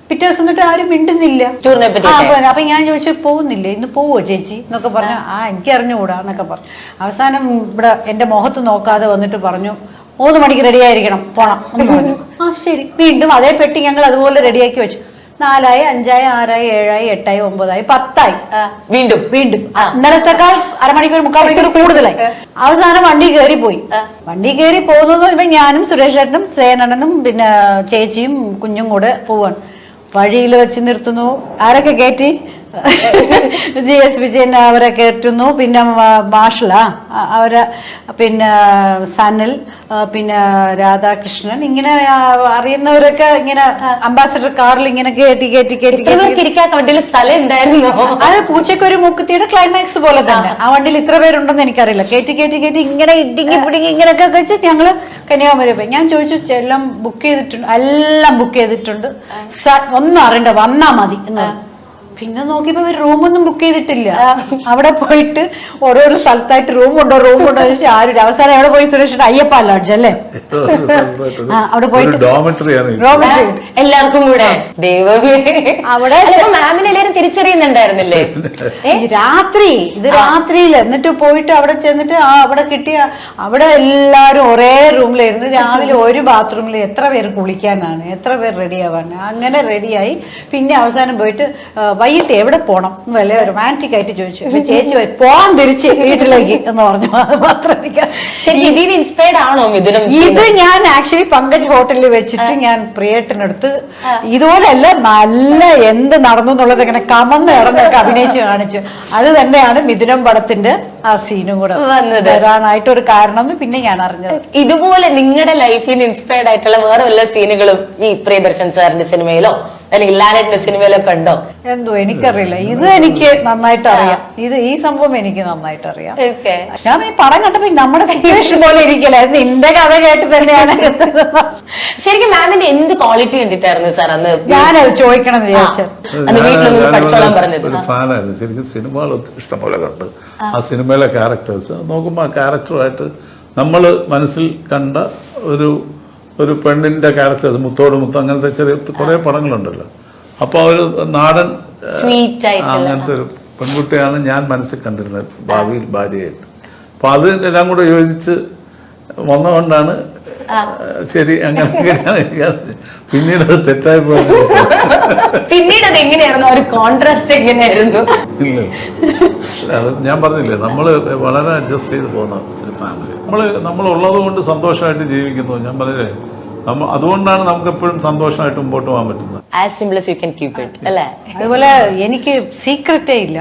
പിറ്റേ ദിവസം തൊട്ട് ആരും മിണ്ടുന്നില്ല. അപ്പൊ ഞാൻ ചോദിച്ചു പോകുന്നില്ലേ, ഇന്ന് പോവോ ചേച്ചി എന്നൊക്കെ പറഞ്ഞു. എനിക്ക് അറിഞ്ഞുകൂടാ എന്നൊക്കെ പറഞ്ഞു. അവസാനം ഇവിടെ എന്റെ മുഖത്ത് നോക്കാതെ വന്നിട്ട് പറഞ്ഞു 3 മണിക്ക് റെഡി ആയിരിക്കണം പോണം എന്ന് പറഞ്ഞു. ശരി. വീണ്ടും അതേ പെട്ടി ഞങ്ങൾ അതുപോലെ റെഡിയാക്കി വെച്ചു. 4 ആയി, 5 ആയി, 6 ആയി, 7 ആയി, 8 ആയി, 9 ആയി, 10 ആയി. വീണ്ടും ഇന്നലത്തെക്കാൾ അരമണിക്കൂർ 3/4 മണിക്കൂർ കൂടുതലായി. അവസാനം വണ്ടി കയറി പോയി. വണ്ടി കയറി പോകുന്നത് ഞാനും സുരേഷ് ചേട്ടനും സേനണ്ണനും പിന്നെ ചേച്ചിയും കുഞ്ഞും കൂടെ പോവാണ്. വഴിയിൽ വെച്ച് നിർത്തുന്നു. ആരൊക്കെ കയറ്റി? GS വിജയൻ അവരെ കയറ്റുന്നു. പിന്നെ മാഷല അവരെ, പിന്നെ സനൽ, പിന്നെ രാധാകൃഷ്ണൻ, ഇങ്ങനെ അറിയുന്നവരൊക്കെ ഇങ്ങനെ അംബാസഡർ കാറിൽ ഇങ്ങനെ കയറ്റി വണ്ടിയിൽ സ്ഥലം ഉണ്ടായിരുന്നു. അത് പൂച്ചക്കൊരു മൂക്കുത്തിയുടെ ക്ലൈമാക്സ് പോലെ തന്നെ. ആ വണ്ടിയിൽ ഇത്ര പേരുണ്ടെന്ന് എനിക്കറിയില്ല. കയറ്റി ഇങ്ങനെ ഇടിങ്ങി പിടിങ്ങി ഇങ്ങനെയൊക്കെ വെച്ച് ഞങ്ങള് കന്യാകുമാരി പോയി. ഞാൻ ചോദിച്ചു എല്ലാം ബുക്ക് ചെയ്തിട്ടുണ്ട്? എല്ലാം ബുക്ക് ചെയ്തിട്ടുണ്ട്, ഒന്നും അറിയണ്ട, വന്നാ മതി എന്ന് പറഞ്ഞു. പിന്നെ നോക്കിയപ്പോ റൂമൊന്നും ബുക്ക് ചെയ്തിട്ടില്ല. അവിടെ പോയിട്ട് ഓരോരോ സ്ഥലത്തായിട്ട് റൂമുണ്ടോ ചോദിച്ചാൽ ആരും. അവസാനം എവിടെ പോയി? സുരേഷ് അയ്യപ്പ ലോഡ്ജ് അല്ലേ, അവിടെ പോയിട്ട് എല്ലാവർക്കും കൂടെ അവിടെ മാമിനെ എല്ലാവരും തിരിച്ചറിയുന്നുണ്ടായിരുന്നില്ലേ? രാത്രിയിൽ എന്നിട്ട് പോയിട്ട് അവിടെ ചെന്നിട്ട് അവിടെ കിട്ടിയ അവിടെ എല്ലാരും ഒരേ റൂമിലായിരുന്നു. രാവിലെ ഒരു ബാത്റൂമിൽ എത്ര പേര് കുളിക്കാനാണ്, എത്ര പേര് റെഡിയാവാണ്. അങ്ങനെ റെഡിയായി. പിന്നെ അവസാനം പോയിട്ട് വൈകിട്ട് എവിടെ പോണം വല്ല റൊമാൻറ്റിക് ആയിട്ട് ചോദിച്ചു. ചേച്ചി പോവാൻ തിരിച്ച് വീട്ടിലേക്ക് എന്ന് പറഞ്ഞു. അത് മാത്രം ഇൻസ്പയർഡ് ആണോ മിഥുനം? ഇത് ഞാൻ ആക്ച്വലി പങ്കജ് ഹോട്ടലിൽ വെച്ചിട്ട് ഞാൻ പ്രിയേട്ടനടുത്ത് ഇതുപോലെയല്ല നല്ല എന്ത് നടന്നു എന്നുള്ളത് ഇങ്ങനെ കമന്ന് ഇറങ്ങൊക്കെ അഭിനയിച്ച് കാണിച്ചു. അത് തന്നെയാണ് മിഥുനം പടത്തിന്റെ ആ സീനും കൂടെ വരാനായിട്ട് ഒരു കാരണം എന്ന് പിന്നെ ഞാൻ അറിഞ്ഞത്. ഇതുപോലെ നിങ്ങളുടെ ലൈഫിൽ നിന്ന് ഇൻസ്പയർഡ് ആയിട്ടുള്ള വേറെ വല്ല സീനുകളും ഈ പ്രിയദർശൻ സാറിന്റെ സിനിമയിലോ അല്ലെങ്കിൽ ലാലേട്ടന്റെ സിനിമയിലൊക്കെ ഉണ്ടോ? എന്തോ എനിക്കറിയില്ല. ഇത് എനിക്ക് നന്നായിട്ട് അറിയാം. ഈ സംഭവം എനിക്ക് നന്നായിട്ട് അറിയാം. ഞാൻ ഈ പടം കണ്ടപ്പോ നമ്മുടെ സിറ്റുവേഷൻ പോലെ ഇരിക്കല. നിന്റെ കഥ കേട്ട് തന്നെയാണ്. ശരിക്കും മാമിന്റെ എന്ത് ക്വാളിറ്റി കണ്ടിട്ടായിരുന്നു സാർ അന്ന് ഞാനത് ചോദിക്കണം എന്ന് വിചാരിച്ചത്? വീട്ടിലൊന്നും പഠിച്ചോളാൻ പറഞ്ഞത്. ശരിക്കും സിനിമകൾ ഇഷ്ടംപോലെ കണ്ട് ആ സിനിമയിലെ ക്യാരക്ടേഴ്സ് നോക്കുമ്പോൾ ആ ക്യാരക്ടറുമായിട്ട് നമ്മൾ മനസ്സിൽ കണ്ട ഒരു പെണ്ണിന്റെ ക്യാരക്ടേഴ്സ്, മുത്തോട് മുത്ത്, അങ്ങനത്തെ ചെറിയ കുറെ പടങ്ങളുണ്ടല്ലോ. അപ്പൊ ഒരു നാടൻ അങ്ങനത്തെ ഒരു പെൺകുട്ടിയാണ് ഞാൻ മനസ്സിൽ കണ്ടിരുന്നത് ഭാവിയിൽ ഭാര്യയായിട്ട്. അപ്പൊ അത് എല്ലാം കൂടെ യോജിച്ച് വന്നുകൊണ്ടാണ് ശരി അങ്ങനെ. പിന്നീട് അത് തെറ്റായി പോയത്. പിന്നീട് അത് എങ്ങനെയായിരുന്നു? ഒരു കോൺട്രാസ്റ്റ് എങ്ങനെയായിരുന്നു? ഇല്ല, അത് ഞാൻ പറഞ്ഞില്ലേ, നമ്മള് വളരെ അഡ്ജസ്റ്റ് ചെയ്ത് പോകുന്ന ഒരു ഫാമിലി. നമ്മൾ ഉള്ളത് കൊണ്ട് സന്തോഷമായിട്ട് ജീവിക്കുന്നു. ഞാൻ പറഞ്ഞില്ലേ, അതുകൊണ്ടാണ് നമുക്ക് എപ്പോഴും സന്തോഷമായിട്ട് മുമ്പോട്ട് പോകാൻ പറ്റുന്നത്. As simple as you can keep it, അല്ലേ? അതുപോലെ എനിക്ക് സീക്രട്ടേ ഇല്ല.